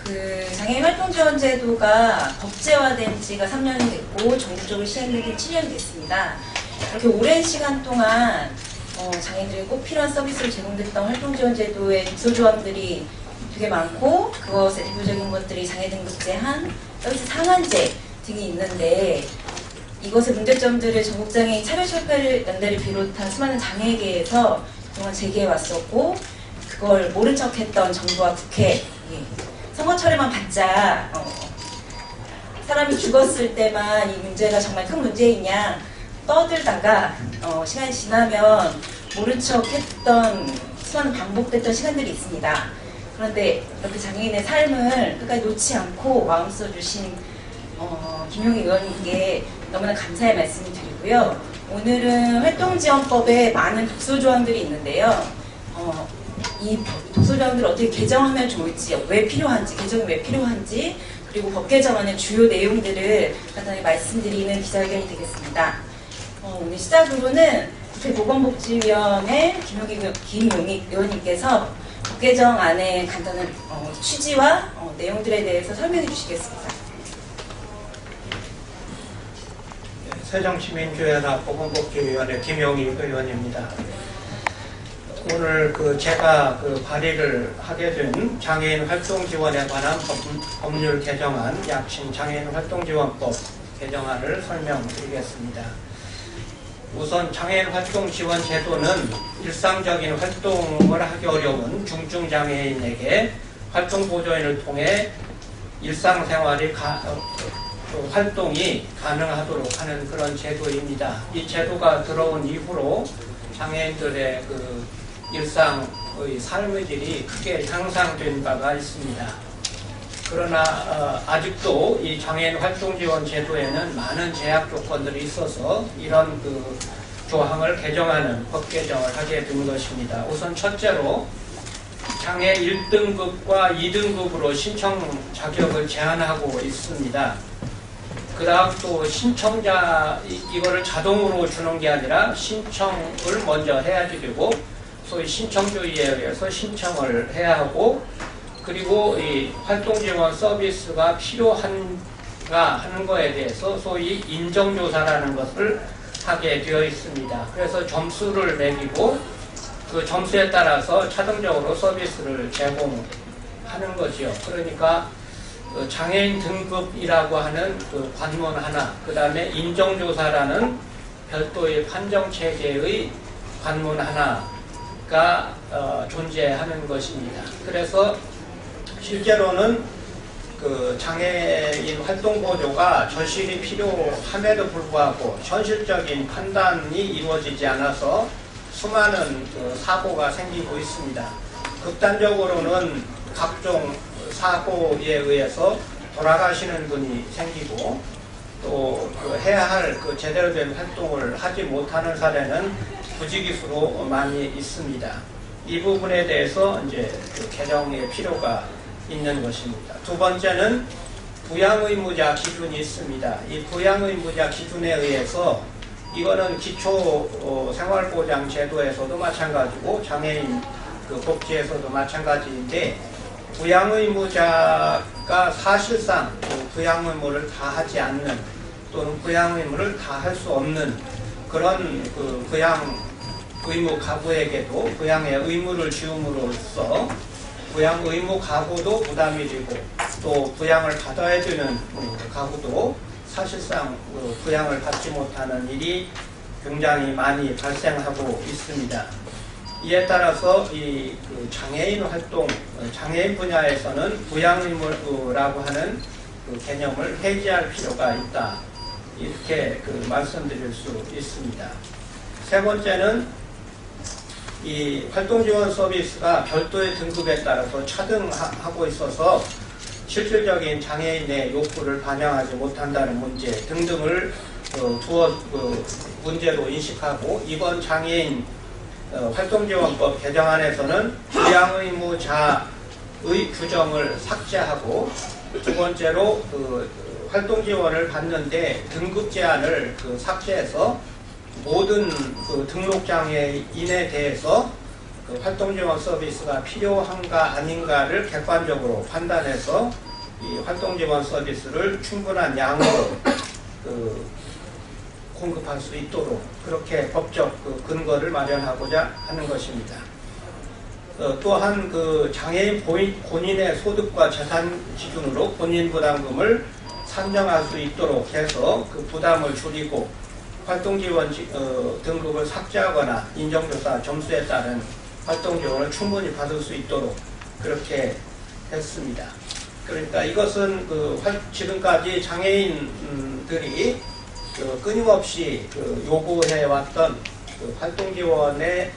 장애인 활동지원제도가 법제화된 지가 3년이 됐고 전국적으로 시행된 지 7년이 됐습니다. 이렇게 오랜 시간 동안 장애인들이 꼭 필요한 서비스를 제공됐던 활동지원제도의 독소조항들이 되게 많고 그것의 대표적인 것들이 장애 등급 제한, 서비스 상한제 등이 있는데 이것의 문제점들을 전국장애인 차별철폐연대를 비롯한 수많은 장애계에서 그동안 제기해 왔었고 그걸 모른 척했던 정부와 국회 선거철에만 받자 사람이 죽었을 때만 이 문제가 정말 큰 문제이냐 떠들다가 시간이 지나면 모른 척했던 수많은 반복됐던 시간들이 있습니다. 그런데 이렇게 장애인의 삶을 끝까지 놓지 않고 마음 써주신 김용희 의원님께 너무나 감사의 말씀을 드리고요. 오늘은 활동지원법에 많은 독소조항들이 있는데요. 이 독소조항들을 어떻게 개정하면 좋을지, 왜 필요한지, 개정이 왜 필요한지, 그리고 법 개정안의 주요 내용들을 간단히 말씀드리는 기자회견이 되겠습니다. 오늘 시작으로는 국회보건복지위원회 김용희 의원님께서 법 개정안의 간단한 취지와 내용들에 대해서 설명해 주시겠습니다. 세종시민주연합 보건복지위원회 김용희 의원입니다. 오늘 제가 발의를 하게 된 장애인 활동 지원에 관한 법률 개정안, 약칭 장애인 활동지원법 개정안을 설명드리겠습니다. 우선 장애인 활동 지원 제도는 일상적인 활동을 하기 어려운 중증 장애인에게 활동 보조인을 통해 일상생활이 활동이 가능하도록 하는 그런 제도입니다. 이 제도가 들어온 이후로 장애인들의 일상의 삶의 질이 크게 향상된 바가 있습니다. 그러나 아직도 이 장애인 활동 지원 제도에는 많은 제약 조건들이 있어서 이런 조항을 개정하는 법 개정을 하게 된 것입니다. 우선 첫째로 장애 1등급과 2등급으로 신청 자격을 제한하고 있습니다. 그 다음 또 신청자 이거를 자동으로 주는 게 아니라 신청을 먼저 해야지 되고 소위 신청주의에 의해서 신청을 해야 하고 그리고 이 활동지원 서비스가 필요한가 하는 거에 대해서 소위 인정조사라는 것을 하게 되어 있습니다. 그래서 점수를 매기고 그 점수에 따라서 차등적으로 서비스를 제공하는 거지요. 그러니까 장애인 등급이라고 하는 관문 하나, 그 다음에 인정조사라는 별도의 판정체계의 관문 하나가 존재하는 것입니다. 그래서 실제로는 장애인 활동보조가 절실히 필요함에도 불구하고 현실적인 판단이 이루어지지 않아서 수많은 사고가 생기고 있습니다. 극단적으로는 각종 사고에 의해서 돌아가시는 분이 생기고 또 해야 할 제대로 된 활동을 하지 못하는 사례는 부지기수로 많이 있습니다. 이 부분에 대해서 이제 개정의 필요가 있는 것입니다. 두 번째는 부양의무자 기준이 있습니다. 이 부양의무자 기준에 의해서 이거는 기초 생활보장 제도에서도 마찬가지고 장애인 복지에서도 마찬가지인데 부양의무자가 사실상 부양의무를 다 하지 않는 또는 부양의무를 다 할 수 없는 그런 부양의무 가구에게도 부양의 의무를 지음으로써 부양의무 가구도 부담이 되고 또 부양을 받아야 되는 가구도 사실상 부양을 받지 못하는 일이 굉장히 많이 발생하고 있습니다. 이에 따라서 이 장애인 활동, 장애인 분야에서는 부양의무라고 하는 개념을 해지할 필요가 있다. 이렇게 말씀드릴 수 있습니다. 세 번째는 이 활동지원 서비스가 별도의 등급에 따라서 차등하고 있어서 실질적인 장애인의 욕구를 반영하지 못한다는 문제 등등을 문제로 인식하고 이번 장애인 활동지원법 개정안에서는 부양의무자의 규정을 삭제하고 두 번째로 활동지원을 받는데 등급 제한을 삭제해서 모든 등록장애인에 대해서 그 활동 지원 서비스가 필요한가 아닌가를 객관적으로 판단해서 이 활동 지원 서비스를 충분한 양으로 공급할 수 있도록 그렇게 법적 근거를 마련하고자 하는 것입니다. 또한 그 장애인 본인의 소득과 재산 기준으로 본인 부담금을 산정할 수 있도록 해서 그 부담을 줄이고 활동지원 등급을 삭제하거나 인정조사 점수에 따른 활동지원을 충분히 받을 수 있도록 그렇게 했습니다. 그러니까 이것은 지금까지 장애인들이 끊임없이 요구해왔던 활동지원의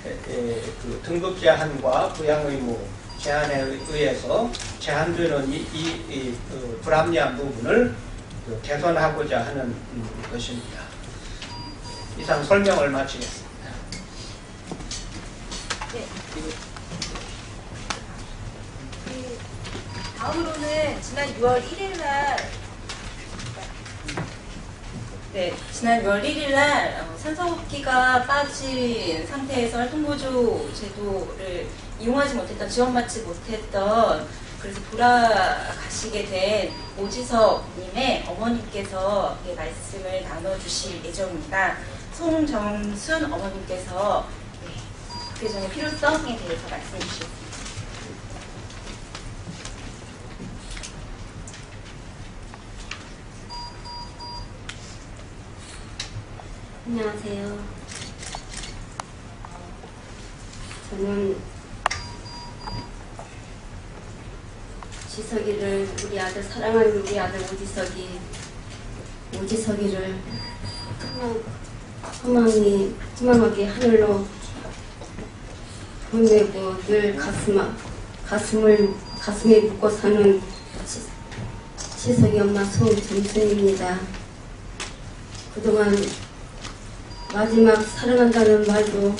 등급 제한과 부양 의무 제한에 의해서 제한되는 이 불합리한 부분을 개선하고자 하는 것입니다. 이상 설명을 마치겠습니다. 네. 다음으로는 지난 6월 1일 날 지난 6월 1일 날 산소호흡기가 빠진 상태에서 활동보조 제도를 이용하지 못했던, 지원받지 못했던, 그래서 돌아가시게 된 오지석님의 어머님께서 말씀을 나눠주실 예정입니다. 송정순 어머님께서 개정의 필요성에 대해서 말씀해 주시겠습니다. 안녕하세요. 저는 지석이를, 우리 아들, 사랑하는 우리 아들 오지석이를 허망하게 하늘로 보내고 늘 가슴에 묻고 사는 지석이 엄마 송정순입니다. 그동안 마지막 사랑한다는 말도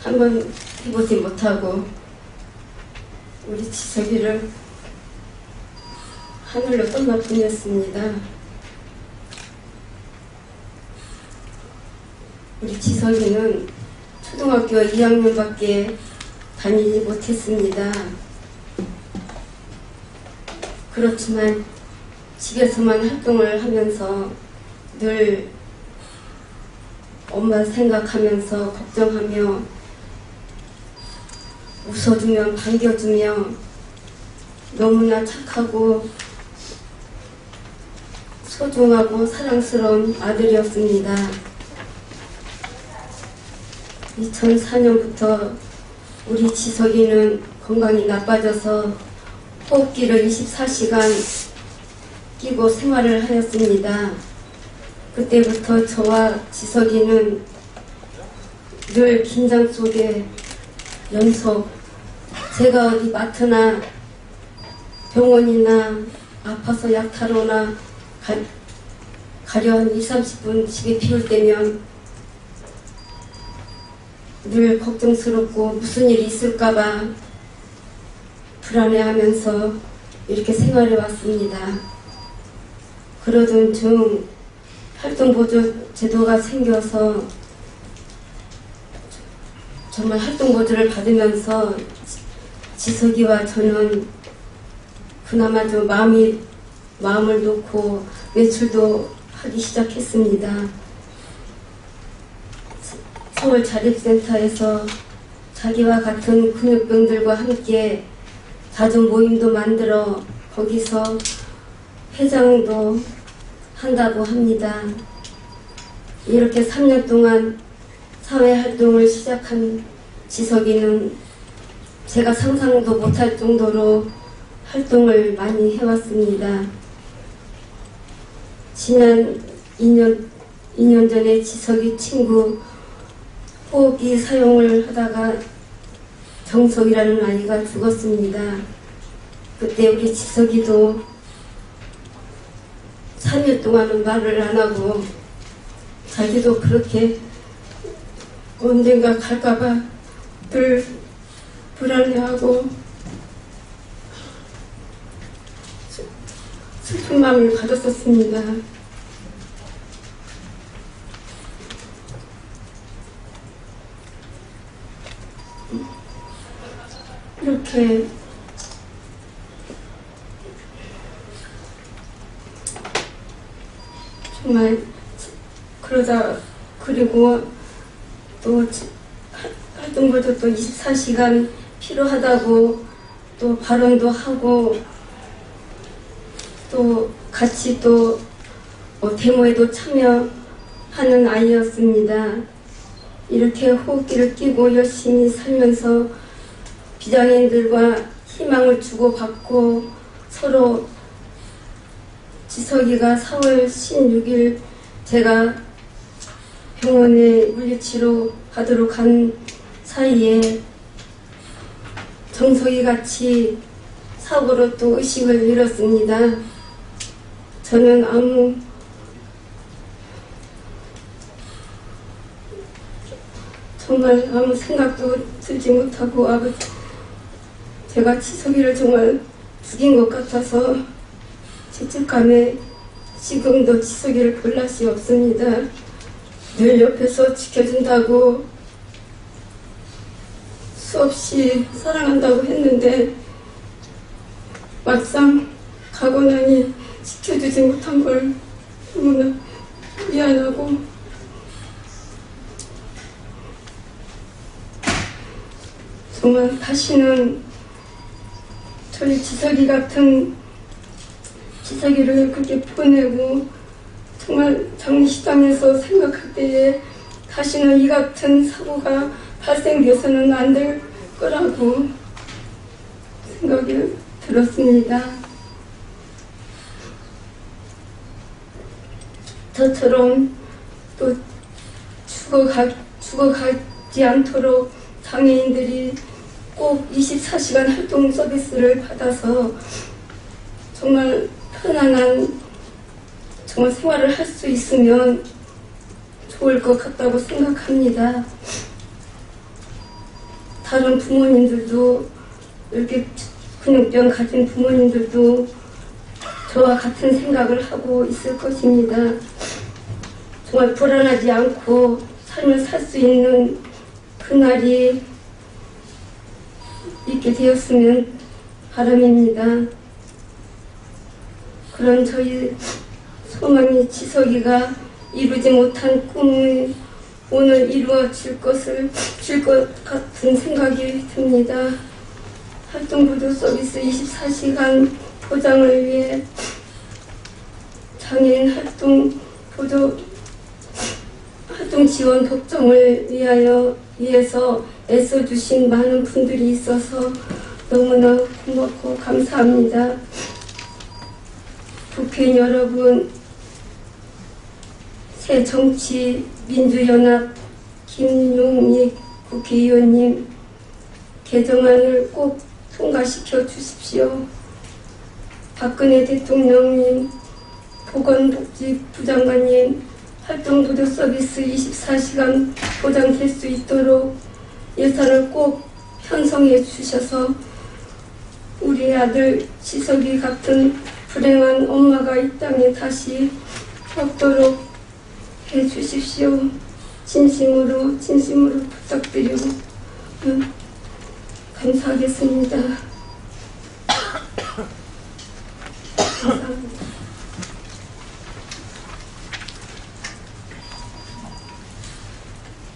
한 번 해보지 못하고 우리 지석이를 하늘로 떠나 보냈습니다. 우리 지석이는 초등학교 2학년밖에 다니지 못했습니다. 그렇지만 집에서만 활동을 하면서 늘 엄마 생각하면서 걱정하며 웃어주며 반겨주며 너무나 착하고 소중하고 사랑스러운 아들이었습니다. 2004년부터 우리 지석이는 건강이 나빠져서 호흡기를 24시간 끼고 생활을 하였습니다. 그때부터 저와 지석이는 늘 긴장 속에 연속, 제가 어디 마트나 병원이나 아파서 약 타러나 가려 한 20-30분 집에 비올 때면 늘 걱정스럽고 무슨 일이 있을까봐 불안해하면서 이렇게 생활해 왔습니다. 그러던 중 활동보조 제도가 생겨서 정말 활동보조를 받으면서 지석이와 저는 그나마 좀 마음을 놓고 외출도 하기 시작했습니다. 서울 자립센터에서 자기와 같은 근육병들과 함께 가족 모임도 만들어 거기서 회장도 한다고 합니다. 이렇게 3년 동안 사회활동을 시작한 지석이는 제가 상상도 못할 정도로 활동을 많이 해왔습니다. 지난 2년 전에 지석이 친구 호흡기 사용을 하다가 정석이라는 아이가 죽었습니다. 그때 우리 지석이도 3일 동안은 말을 안 하고 자기도 그렇게 언젠가 갈까봐 늘 불안해하고 슬픈 마음을 가졌었습니다. 이렇게 정말 그러다 그리고 또 활동부도 또 24시간 필요하다고 또 발언도 하고 또 같이 또 데모에도 참여하는 아이였습니다. 이렇게 호흡기를 끼고 열심히 살면서 비장애인들과 희망을 주고받고 서로 지석이가 4월 16일 제가 병원에 물리치료 받으러 간 사이에 정석이 같이 사고로 또 의식을 잃었습니다. 저는 정말 아무 생각도 들지 못하고 제가 지석이를 정말 죽인 것 같아서 죄책감에 지금도 지석이를 볼 낯이 없습니다. 늘 옆에서 지켜준다고 수없이 사랑한다고 했는데 막상 가고 나니 지켜주지 못한 걸 너무나 미안하고 정말 다시는 저희 지석이 같은 지석이를 그렇게 보내고 정말 장례식장에서 생각할 때에 다시는 이 같은 사고가 발생돼서는 안 될 거라고 생각이 들었습니다. 저처럼 또 죽어가지 않도록 장애인들이 꼭 24시간 활동 서비스를 받아서 정말 편안한 정말 생활을 할 수 있으면 좋을 것 같다고 생각합니다. 다른 부모님들도 이렇게 근육병 가진 부모님들도 저와 같은 생각을 하고 있을 것입니다. 정말 불안하지 않고 삶을 살 수 있는 그날이 있게 되었으면 바람입니다. 그런 저희 소망이 지석이가 이루지 못한 꿈이 오늘 이루어질 것 같은 생각이 듭니다. 활동보조 서비스 24시간 보장을 위해 장애인 활동 지원 법정을 위해서 애써주신 많은 분들이 있어서 너무나 고맙고 감사합니다. 국회의원 여러분, 새정치민주연합 김용익 국회의원님, 개정안을 꼭 통과시켜 주십시오. 박근혜 대통령님, 보건복지부 장관님, 활동보조 서비스 24시간 보장될 수 있도록 예산을 꼭 편성해 주셔서 우리 아들 지석이 같은 불행한 엄마가 이 땅에 다시 없도록 해 주십시오. 진심으로 부탁드리고 감사하겠습니다. 감사합니다.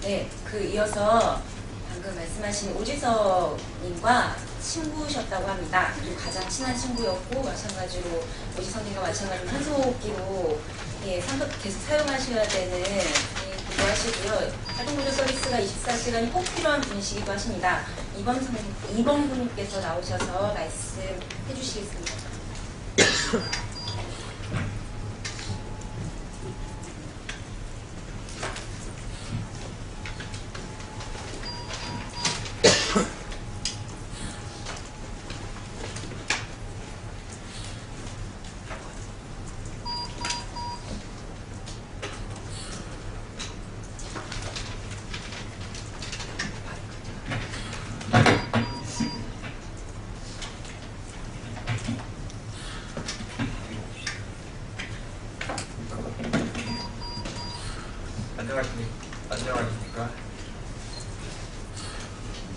네, 이어서 방금 말씀하신 오지석님과 친구셨다고 합니다. 그리고 가장 친한 친구였고 마찬가지로 오지석님과 마찬가지로 한소기로 계속 사용하셔야 되는 분이기도 하시고요. 활동보조 서비스가 24시간이 꼭 필요한 분이시기도 하십니다. 이번 분님께서 나오셔서 말씀해 주시겠습니다. 안녕하십니까.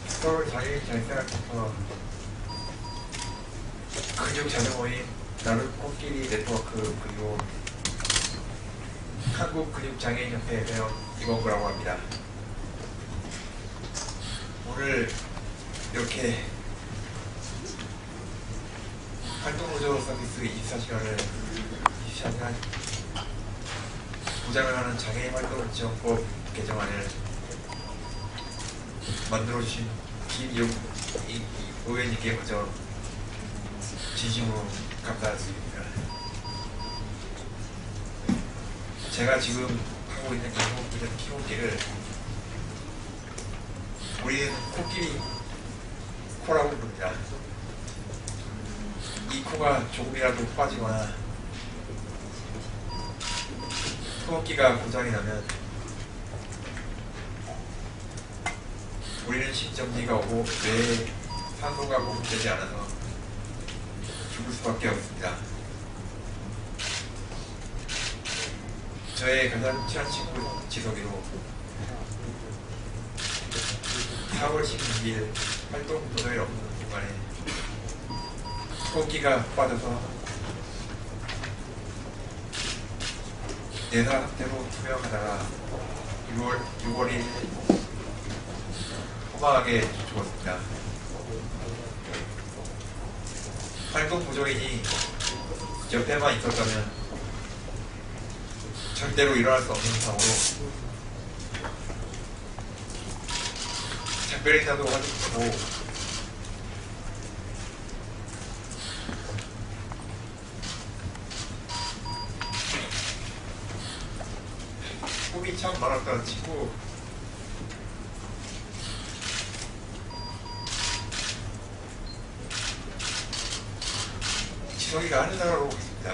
서울 장애인 장애생활센터 민족 자녀모임 나눔 코끼리 네트워크 그리고 한국근육장애인협회 회원 이범구라고 합니다. 오늘 이렇게 활동보조 서비스 24시간을 보장을 하는 장애인 활동 지원법 개정안을 만들어주신 김용 의원님께 먼저 진심으로 감사드립니다. 제가 지금 하고 있는 이런 키우기를 우리는 코끼리 코라고 부릅니다. 이 코가 조금이라도 빠지거나 호흡기가 고장이 나면 우리는 심정지가 오고 뇌에 산소가 공급되지 않아서 죽을 수밖에 없습니다. 저의 가장 친한 친구 지석이로 4월 12일 활동 도저히 없는 동안에 호흡기가 빠져서 내사 상태로 투병하다가 6월 1일 허망하게 죽었습니다. 활동 부조인이 옆에만 있었다면 절대로 일어날 수 없는 상황으로 작별인사도 하고 꿈이 참 많았던 친구 지성이가 하늘나라로 갔습니다.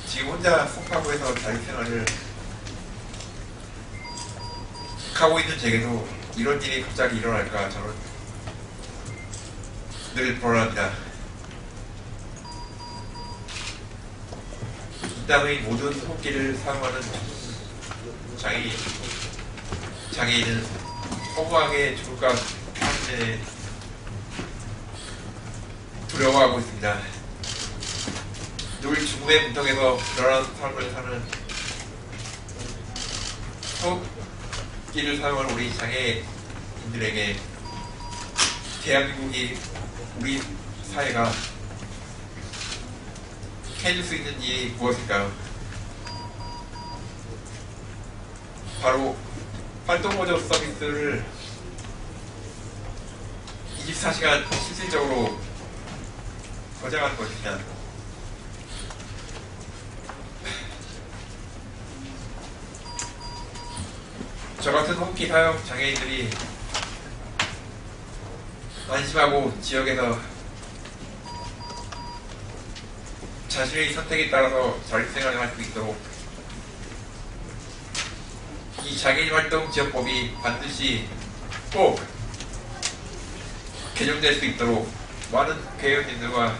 지금 혼자 송파구에서 자립생활을 하고 있는 제게도 이런 일이 갑자기 일어날까 저는 늘 불안합니다. 이 땅의 모든 호흡기를 사용하는 장애인은 허무하게 죽을까 하는데 두려워하고 있습니다. 늘 죽음의 문턱에서 불안한 삶을 사는 호흡기를 사용하는 우리 장애인들에게 대한민국이 우리 사회가 해줄 수 있는 일이 무엇일까요? 바로 활동보조 서비스를 24시간 실질적으로 보장하는 것이냐, 저 같은 호흡기 사용 장애인들이 안심하고 지역에서 자신의 선택에 따라서 자립생활을 할 수 있도록 이 장애인 활동 지원법이 반드시 꼭 개정될 수 있도록 많은 국회의원님들과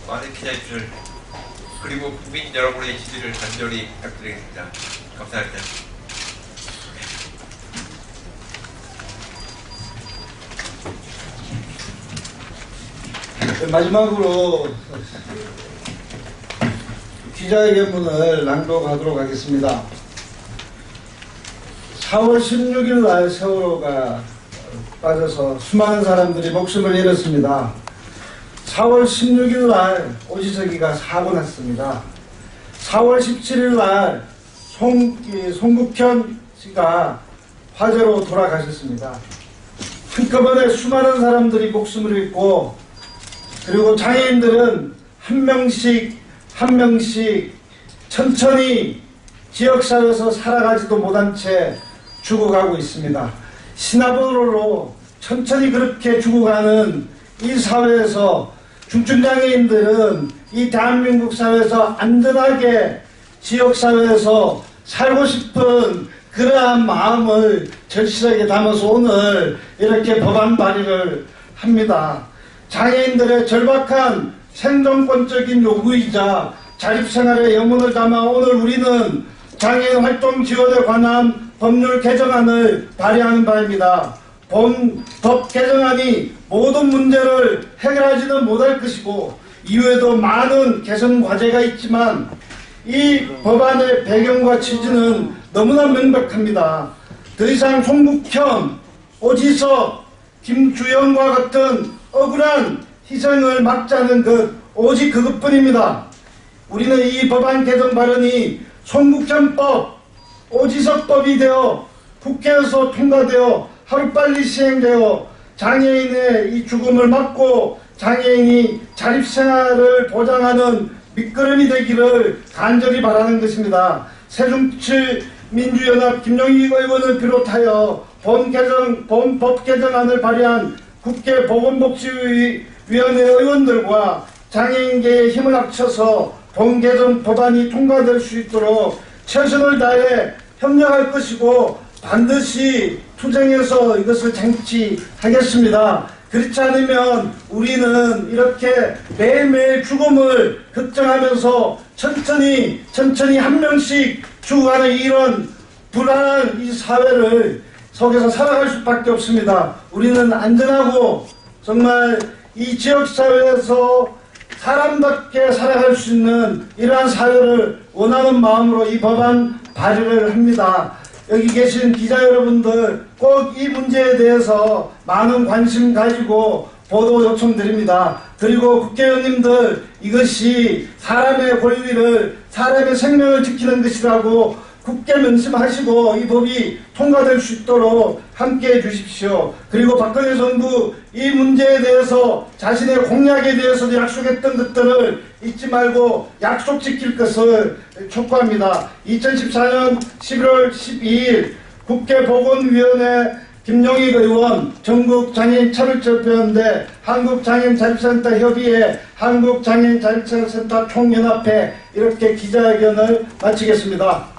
많은 기자님들 그리고 국민 여러분의 지지를 간절히 부탁드리겠습니다. 감사합니다. 마지막으로 기자회견문을 낭독하도록 하겠습니다. 4월 16일 날 세월호가 빠져서 수많은 사람들이 목숨을 잃었습니다. 4월 16일 날 오지석이가 사고 났습니다. 4월 17일 날 송국현 씨가 화재로 돌아가셨습니다. 한꺼번에 수많은 사람들이 목숨을 잃고 그리고 장애인들은 한 명씩 천천히 지역사회에서 살아가지도 못한 채 죽어가고 있습니다. 신화번호로 천천히 그렇게 죽어가는 이 사회에서 중증장애인들은 이 대한민국 사회에서 안전하게 지역사회에서 살고 싶은 그러한 마음을 절실하게 담아서 오늘 이렇게 법안 발의를 합니다. 장애인들의 절박한 생존권적인 요구이자 자립생활의 염원을 담아 오늘 우리는 장애인 활동 지원에 관한 법률 개정안을 발의하는 바입니다. 본 법 개정안이 모든 문제를 해결하지는 못할 것이고 이후에도 많은 개선 과제가 있지만 이 법안의 배경과 취지는 너무나 명백합니다. 더 이상 송국현, 오지석, 김주영과 같은 억울한 희생을 막자는 것 오직 그것뿐입니다. 우리는 이 법안 개정 발언이 송국현법, 오지석법이 되어 국회에서 통과되어 하루빨리 시행되어 장애인의 이 죽음을 막고 장애인이 자립생활을 보장하는 밑거름이 되기를 간절히 바라는 것입니다. 새정치민주연합 김용익 의원을 비롯하여 본 법 개정안을 발의한 국회 보건복지위원회 의원들과 장애인계의 힘을 합쳐서 본 개정 법안이 통과될 수 있도록 최선을 다해 협력할 것이고 반드시 투쟁해서 이것을 쟁취하겠습니다. 그렇지 않으면 우리는 이렇게 매일매일 죽음을 걱정하면서 천천히 한 명씩 죽어가는 이런 불안한 이 사회를 속에서 살아갈 수밖에 없습니다. 우리는 안전하고 정말 이 지역사회에서 사람답게 살아갈 수 있는 이러한 사회를 원하는 마음으로 이 법안 발의를 합니다. 여기 계신 기자 여러분들 꼭 이 문제에 대해서 많은 관심 가지고 보도 요청드립니다. 그리고 국회의원님들 이것이 사람의 권리를 사람의 생명을 지키는 것이라고 굳게 명심하시고 이 법이 통과될 수 있도록 함께해 주십시오. 그리고 박근혜 정부 이 문제에 대해서 자신의 공약에 대해서도 약속했던 것들을 잊지 말고 약속 지킬 것을 촉구합니다. 2014년 11월 12일 국회 보건위원회 김용익 의원, 전국장애인 차별철폐연대, 한국장애인자립센터 협의회, 한국장애인자립센터 총연합회 이렇게 기자회견을 마치겠습니다.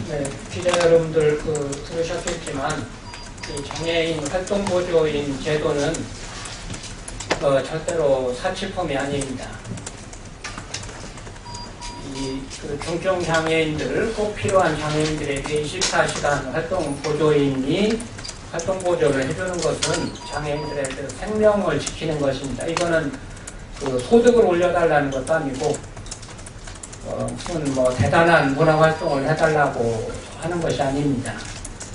네, 기자 여러분들 들으셨겠지만 이 장애인 활동보조인 제도는 절대로 사치품이 아닙니다. 이 중증 장애인들 꼭 필요한 장애인들에게 24시간 활동보조인이 활동보조를 해주는 것은 장애인들의 생명을 지키는 것입니다. 이거는 소득을 올려달라는 것도 아니고 무슨 대단한 문화활동을 해달라고 하는 것이 아닙니다.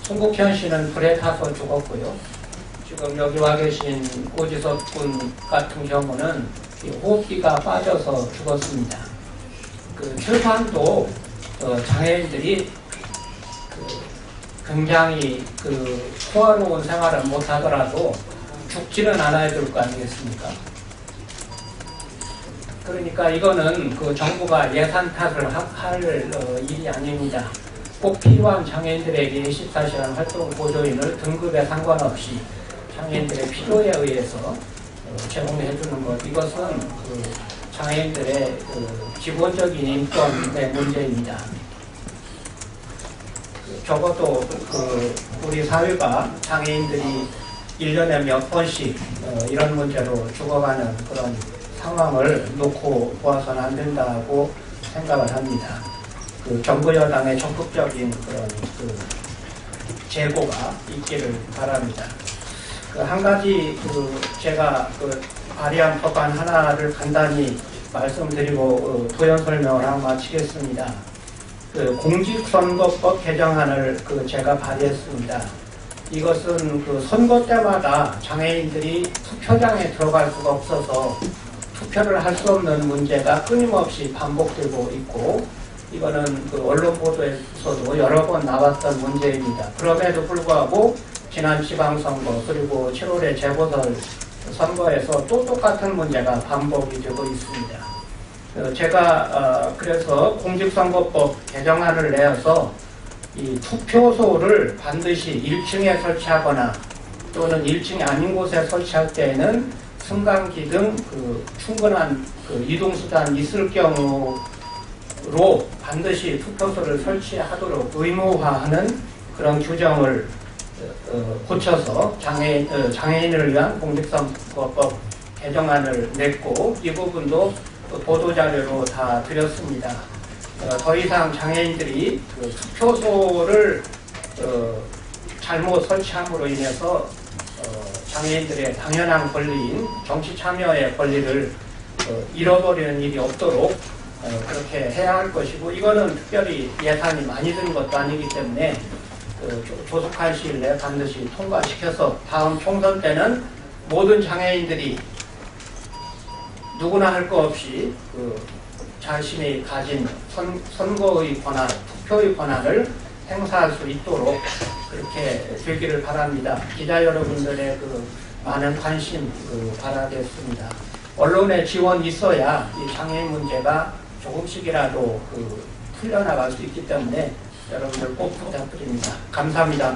송국현 씨는 불에 타서 죽었고요. 지금 여기 와 계신 오지석 군 같은 경우는 호흡기가 빠져서 죽었습니다. 최소한도 장애인들이 굉장히 호화로운 생활을 못하더라도 죽지는 않아야 될 거 아니겠습니까? 그러니까 이거는 정부가 예산 탓을 할 일이 아닙니다. 꼭 필요한 장애인들에게 24시간 활동 보조인을 등급에 상관없이 장애인들의 필요에 의해서 제공해 주는 것, 이것은 장애인들의 기본적인 인권의 문제입니다. 적어도 우리 사회가 장애인들이 1년에 몇 번씩 이런 문제로 죽어가는 그런 상황을 놓고 보아서는 안 된다고 생각을 합니다. 정부 여당의 적극적인 그런 제고가 있기를 바랍니다. 한 가지 제가 발의한 법안 하나를 간단히 말씀드리고 도연 설명을 하고 마치겠습니다. 공직선거법 개정안을 제가 발의했습니다. 이것은 선거 때마다 장애인들이 투표장에 들어갈 수가 없어서 투표를 할 수 없는 문제가 끊임없이 반복되고 있고, 이거는 언론 보도에서도 여러 번 나왔던 문제입니다. 그럼에도 불구하고 지난 지방선거 그리고 7월의 재보궐 선거에서 또 똑같은 문제가 반복이 되고 있습니다. 제가 그래서 공직선거법 개정안을 내어서 이 투표소를 반드시 1층에 설치하거나 또는 1층이 아닌 곳에 설치할 때에는 승강기 등 충분한 이동수단이 있을 경우로 반드시 투표소를 설치하도록 의무화하는 그런 규정을 고쳐서 장애인을 위한 공직선거법 개정안을 냈고 이 부분도 보도자료로 다 드렸습니다. 더 이상 장애인들이 그 투표소를 잘못 설치함으로 인해서 장애인들의 당연한 권리인 정치 참여의 권리를 잃어버리는 일이 없도록 그렇게 해야 할 것이고, 이거는 특별히 예산이 많이 든 것도 아니기 때문에 조속한 시일 내에 반드시 통과시켜서 다음 총선 때는 모든 장애인들이 누구나 할 거 없이 자신이 가진 선거의 권한, 투표의 권한을 행사할 수 있도록 그렇게 되기를 바랍니다. 기자 여러분들의 많은 관심 바라겠습니다. 언론의 지원이 있어야 이 장애인 문제가 조금씩이라도 풀려나갈 수 있기 때문에 여러분들 꼭 부탁드립니다. 감사합니다.